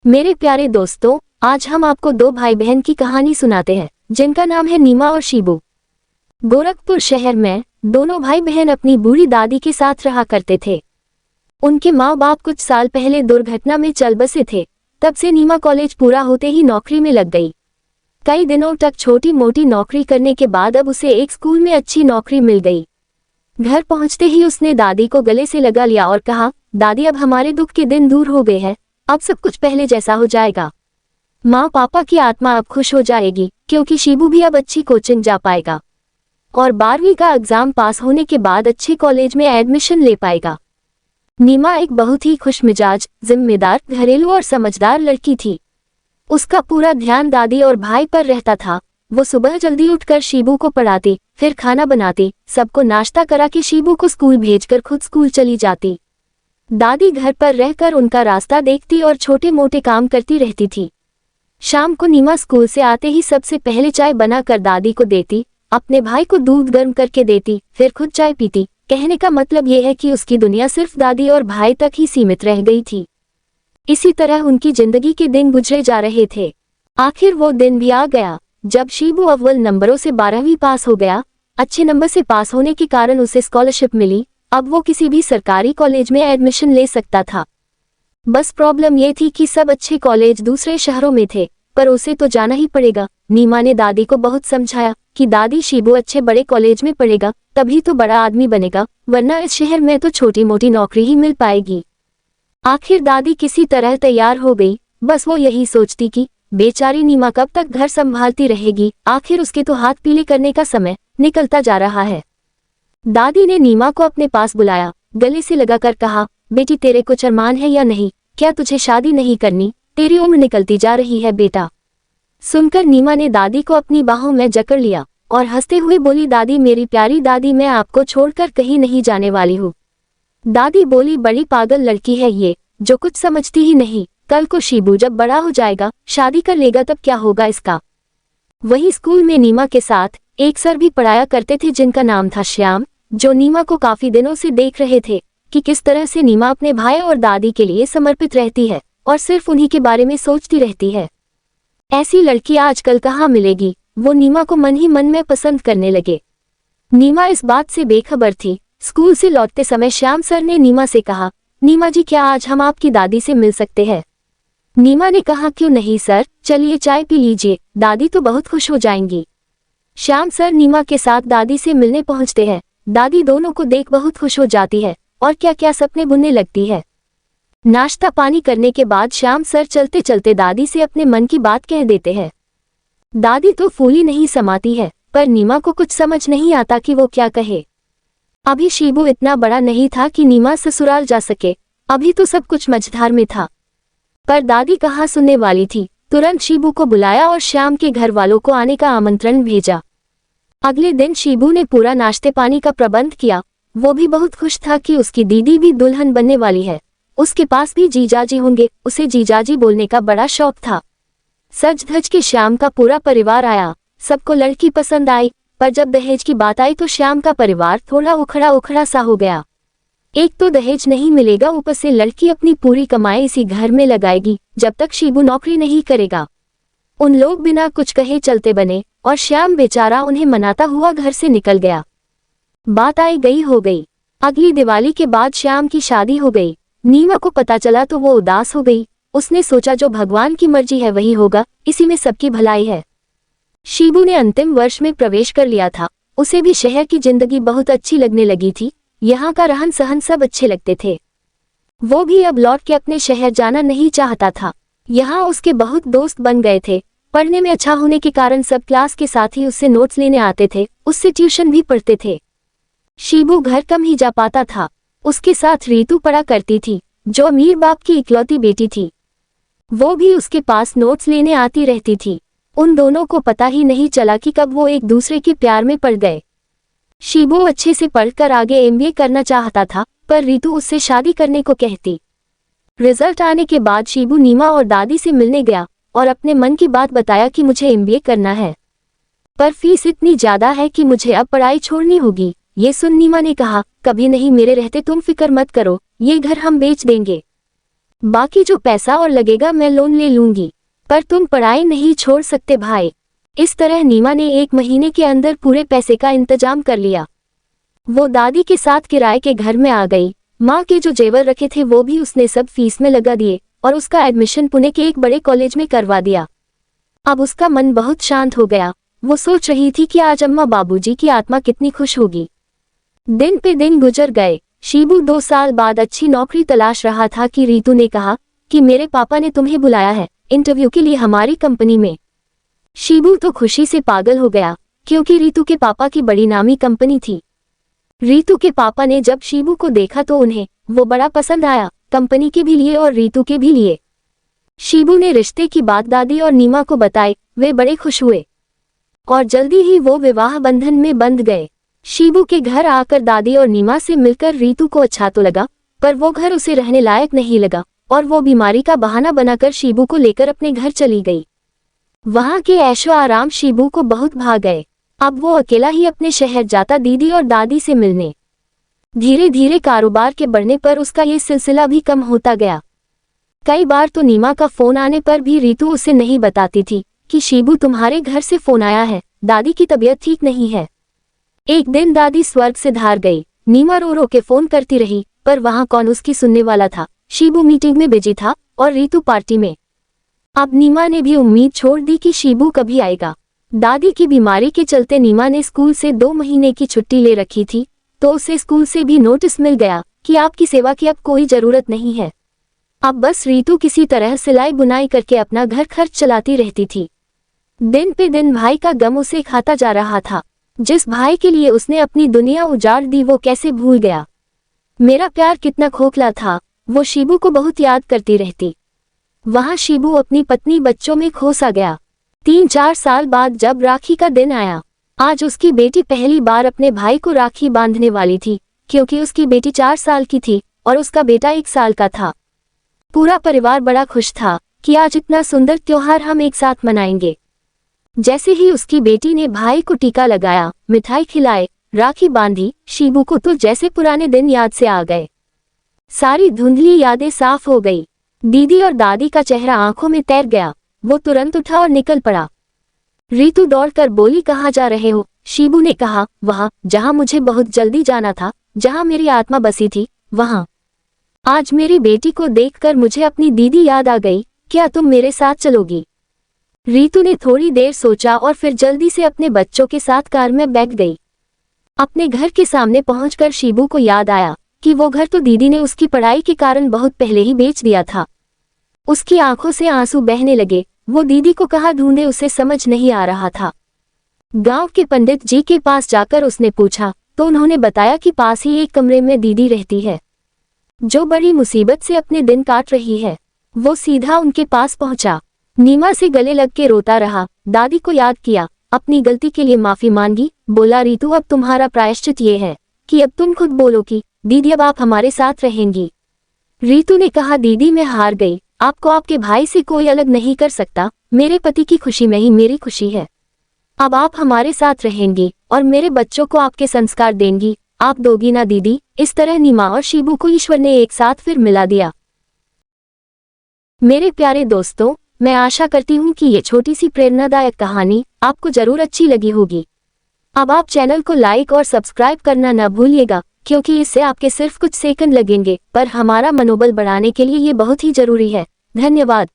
मेरे प्यारे दोस्तों, आज हम आपको दो भाई बहन की कहानी सुनाते हैं जिनका नाम है नीमा और शिबू। गोरखपुर शहर में दोनों भाई बहन अपनी बूढ़ी दादी के साथ रहा करते थे। उनके माँ बाप कुछ साल पहले दुर्घटना में चल बसे थे। तब से नीमा कॉलेज पूरा होते ही नौकरी में लग गई। कई दिनों तक छोटी मोटी नौकरी करने के बाद अब उसे एक स्कूल में अच्छी नौकरी मिल गई। घर पहुंचते ही उसने दादी को गले से लगा लिया और कहा, दादी अब हमारे दुख के दिन दूर हो गए हैं, अब सब कुछ पहले जैसा हो जाएगा। माँ पापा की आत्मा अब खुश हो जाएगी क्योंकि शिबू भी अब अच्छी कोचिंग जा पाएगा और 12वीं का एग्जाम पास होने के बाद अच्छे कॉलेज में एडमिशन ले पाएगा। नीमा एक बहुत ही खुशमिजाज, जिम्मेदार, घरेलू और समझदार लड़की थी। उसका पूरा ध्यान दादी और भाई पर रहता था। वो सुबह जल्दी उठकर शिबू को पढ़ाती, फिर खाना बनाती, सबको नाश्ता करा के शिबू को स्कूल भेजकर खुद स्कूल चली जाती। दादी घर पर रहकर उनका रास्ता देखती और छोटे मोटे काम करती रहती थी। शाम को नीमा स्कूल से आते ही सबसे पहले चाय बनाकर दादी को देती, अपने भाई को दूध गर्म करके देती, फिर खुद चाय पीती। कहने का मतलब यह है कि उसकी दुनिया सिर्फ दादी और भाई तक ही सीमित रह गई थी। इसी तरह उनकी जिंदगी के दिन गुजरे जा रहे थे। आखिर वो दिन भी आ गया जब शिबू अव्वल नंबरों से 12वीं पास हो गया। अच्छे नंबर से पास होने के कारण उसे स्कॉलरशिप मिली। अब वो किसी भी सरकारी कॉलेज में एडमिशन ले सकता था। बस प्रॉब्लम ये थी कि सब अच्छे कॉलेज दूसरे शहरों में थे, पर उसे तो जाना ही पड़ेगा। नीमा ने दादी को बहुत समझाया कि दादी, शिबू अच्छे बड़े कॉलेज में पढ़ेगा तभी तो बड़ा आदमी बनेगा, वरना इस शहर में तो छोटी मोटी नौकरी ही मिल पाएगी। आखिर दादी किसी तरह तैयार हो गई। बस वो यही सोचती कि बेचारी नीमा कब तक घर संभालती रहेगी, आखिर उसके तो हाथ पीले करने का समय निकलता जा रहा है। दादी ने नीमा को अपने पास बुलाया, गले से लगाकर कहा, बेटी तेरे कुछ अरमान है या नहीं? क्या तुझे शादी नहीं करनी? तेरी उम्र निकलती जा रही है बेटा। सुनकर नीमा ने दादी को अपनी बाहों में जकड़ लिया और हंसते हुए बोली, दादी, मेरी प्यारी दादी, मैं आपको छोड़कर कहीं नहीं जाने वाली हूँ। दादी बोली, बड़ी पागल लड़की है ये, जो कुछ समझती ही नहीं। कल को शिबू जब बड़ा हो जाएगा, शादी कर लेगा, तब क्या होगा इसका। वही स्कूल में नीमा के साथ एक सर भी पढ़ाया करते थे जिनका नाम था श्याम, जो नीमा को काफी दिनों से देख रहे थे कि किस तरह से नीमा अपने भाई और दादी के लिए समर्पित रहती है और सिर्फ उन्हीं के बारे में सोचती रहती है। ऐसी लड़की आजकल कहाँ मिलेगी। वो नीमा को मन ही मन में पसंद करने लगे। नीमा इस बात से बेखबर थी। स्कूल से लौटते समय श्याम सर ने नीमा से कहा, नीमा जी, क्या आज हम आपकी दादी से मिल सकते हैं? नीमा ने कहा, क्यों नहीं सर, चलिए चाय पी लीजिए, दादी तो बहुत खुश हो जाएंगी। श्याम सर नीमा के साथ दादी से मिलने पहुंचते हैं। दादी दोनों को देख बहुत खुश हो जाती है और क्या क्या सपने बुनने लगती है। नाश्ता पानी करने के बाद श्याम सर चलते चलते दादी से अपने मन की बात कह देते हैं। दादी तो फूली नहीं समाती है, पर नीमा को कुछ समझ नहीं आता कि वो क्या कहे। अभी शिबू इतना बड़ा नहीं था कि नीमा ससुराल जा सके, अभी तो सब कुछ मझधार में था। पर दादी कहाँ सुनने वाली थी। तुरंत शिबू को बुलाया और श्याम के घर वालों को आने का आमंत्रण भेजा। अगले दिन शिबू ने पूरा नाश्ते पानी का प्रबंध किया। वो भी बहुत खुश था कि उसकी दीदी भी दुल्हन बनने वाली है। उसके पास भी जीजाजी होंगे, उसे जीजाजी बोलने का बड़ा शौक था। सज धज के श्याम का पूरा परिवार आया। सबको लड़की पसंद आई, पर जब दहेज की बात आई तो श्याम का परिवार थोड़ा उखड़ा उखड़ा सा हो गया। एक तो दहेज नहीं मिलेगा, ऊपर से लड़की अपनी पूरी कमाई इसी घर में लगाएगी जब तक शिबू नौकरी नहीं करेगा। उन लोग बिना कुछ कहे चलते बने और श्याम बेचारा उन्हें मनाता हुआ घर से निकल गया। बात आई गई हो गई। अगली दिवाली के बाद श्याम की शादी हो गई। नीमा को पता चला तो वो उदास हो गई। उसने सोचा जो भगवान की मर्जी है वही होगा, इसी में सबकी भलाई है। शिबू ने अंतिम वर्ष में प्रवेश कर लिया था। उसे भी शहर की जिंदगी बहुत अच्छी लगने लगी थी। यहाँ का रहन सहन सब अच्छे लगते थे। वो भी अब लौट के अपने शहर जाना नहीं चाहता था। यहाँ उसके बहुत दोस्त बन गए थे। पढ़ने में अच्छा होने के कारण सब क्लास के साथ ही उससे नोट्स लेने आते थे, उससे ट्यूशन भी पढ़ते थे। शिबू घर कम ही जा पाता था। उसके साथ रीतू पढ़ा करती थी, जो अमीर बाप की इकलौती बेटी थी। वो भी उसके पास नोट्स लेने आती रहती थी। उन दोनों को पता ही नहीं चला कि कब वो एक दूसरे के प्यार में पड़ गए। शिबू अच्छे से पढ़कर आगे एमबीए करना चाहता था, पर रीतू उससे शादी करने को कहती। रिजल्ट आने के बाद शिबू नीमा और दादी से मिलने गया और अपने मन की बात बताया कि मुझे एमबीए करना है, पर फीस इतनी ज्यादा है कि मुझे अब पढ़ाई छोड़नी होगी। ये सुन नीमा ने कहा, कभी नहीं, मेरे रहते तुम फिक्र मत करो, ये घर हम बेच देंगे। बाकी जो पैसा और लगेगा मैं लोन ले लूंगी, पर तुम पढ़ाई नहीं छोड़ सकते भाई। इस तरह नीमा ने 1 महीने के अंदर पूरे पैसे का इंतजाम कर लिया। वो दादी के साथ किराए के घर में आ गई। माँ के जो जेवर रखे थे वो भी उसने सब फीस में लगा दिए और उसका एडमिशन पुणे के एक बड़े कॉलेज में करवा दिया। अब उसका मन बहुत शांत हो गया। वो सोच रही थी कि आज अम्मा बाबूजी की आत्मा कितनी खुश होगी। दिन पे दिन गुजर गए। शिबू 2 साल बाद अच्छी नौकरी तलाश रहा था कि रितु ने कहा कि मेरे पापा ने तुम्हें बुलाया है इंटरव्यू के लिए हमारी कंपनी में। शिबू तो खुशी से पागल हो गया क्योंकि रितु के पापा की बड़ी नामी कंपनी थी। रितु के पापा ने जब शिबू को देखा तो उन्हें वो बड़ा पसंद आया, कंपनी के भी लिए और रितु के भी लिए। शिबू ने रिश्ते की बात दादी और नीमा को बताई। वे बड़े खुश हुए और जल्दी ही वो विवाह बंधन में बंध गए। शिबू के घर आकर दादी और नीमा से मिलकर रितु को अच्छा तो लगा, पर वो घर उसे रहने लायक नहीं लगा और वो बीमारी का बहाना बनाकर शिबू को लेकर अपने घर चली गई। वहां के ऐशो आराम शिबू को बहुत भा गए। अब वो अकेला ही अपने शहर जाता दीदी और दादी से मिलने। धीरे धीरे कारोबार के बढ़ने पर उसका ये सिलसिला भी कम होता गया। कई बार तो नीमा का फोन आने पर भी रितु उसे नहीं बताती थी कि शिबू तुम्हारे घर से फोन आया है, दादी की तबीयत ठीक नहीं है। एक दिन दादी स्वर्ग से धार गई। नीमा रो रो के फोन करती रही, पर वहां कौन उसकी सुनने वाला था। शिबू मीटिंग में बिजी था और रितु पार्टी में। अब नीमा ने भी उम्मीद छोड़ दी कि शिबू कभी आएगा। दादी की बीमारी के चलते नीमा ने स्कूल से 2 महीने की छुट्टी ले रखी थी, तो उसे स्कूल से भी नोटिस मिल गया कि आपकी सेवा की अब कोई जरूरत नहीं है। अब बस रितु किसी तरह सिलाई बुनाई करके अपना घर खर्च चलाती रहती थी। दिन पे दिन भाई का गम उसे खाता जा रहा था। जिस भाई के लिए उसने अपनी दुनिया उजाड़ दी वो कैसे भूल गया। मेरा प्यार कितना खोखला था। वो शिबू को बहुत याद करती रहती। वहां शिबू अपनी पत्नी बच्चों में खो सा गया। 3-4 साल बाद जब राखी का दिन आया, आज उसकी बेटी पहली बार अपने भाई को राखी बांधने वाली थी, क्योंकि उसकी बेटी 4 साल की थी और उसका बेटा 1 साल का था। पूरा परिवार बड़ा खुश था कि आज इतना सुंदर त्योहार हम एक साथ मनाएंगे। जैसे ही उसकी बेटी ने भाई को टीका लगाया, मिठाई खिलाए, राखी बांधी, शिबू को तो जैसे पुराने दिन याद से आ गए। सारी धुंधली यादें साफ हो गई। दीदी और दादी का चेहरा आंखों में तैर गया। वो तुरंत उठा और निकल पड़ा। रितु दौड़कर बोली, कहाँ जा रहे हो? शिबू ने कहा, वहां जहां मुझे बहुत जल्दी जाना था, जहां मेरी आत्मा बसी थी, वहां। आज मेरी बेटी को देखकर मुझे अपनी दीदी याद आ गई। क्या तुम मेरे साथ चलोगी? रितु ने थोड़ी देर सोचा और फिर जल्दी से अपने बच्चों के साथ कार में बैठ गई। अपने घर के सामने पहुंचकर शिबू को याद आया कि वो घर तो दीदी ने उसकी पढ़ाई के कारण बहुत पहले ही बेच दिया था। उसकी आंखों से आंसू बहने लगे। वो दीदी को कहाँ ढूंढे उसे समझ नहीं आ रहा था। गांव के पंडित जी के पास जाकर उसने पूछा तो उन्होंने बताया कि पास ही एक कमरे में दीदी रहती है, जो बड़ी मुसीबत से अपने दिन काट रही है। वो सीधा उनके पास पहुंचा। नीमा से गले लग के रोता रहा। दादी को याद किया, अपनी गलती के लिए माफी मांगी। बोला, रितु अब तुम्हारा प्रायश्चित ये है कि अब तुम खुद बोलो कि दीदी अब आप हमारे साथ रहेंगी। रितु ने कहा, दीदी मैं हार गई। आपको आपके भाई से कोई अलग नहीं कर सकता। मेरे पति की खुशी में ही मेरी खुशी है। अब आप हमारे साथ रहेंगी और मेरे बच्चों को आपके संस्कार देंगी। आप दोगी ना दीदी? इस तरह नीमा और शिबू को ईश्वर ने एक साथ फिर मिला दिया। मेरे प्यारे दोस्तों, मैं आशा करती हूँ कि ये छोटी सी प्रेरणादायक कहानी आपको जरूर अच्छी लगी होगी। अब आप चैनल को लाइक और सब्सक्राइब करना न भूलिएगा, क्योंकि इससे आपके सिर्फ कुछ सेकंड लगेंगे, पर हमारा मनोबल बढ़ाने के लिए ये बहुत ही जरूरी है। धन्यवाद।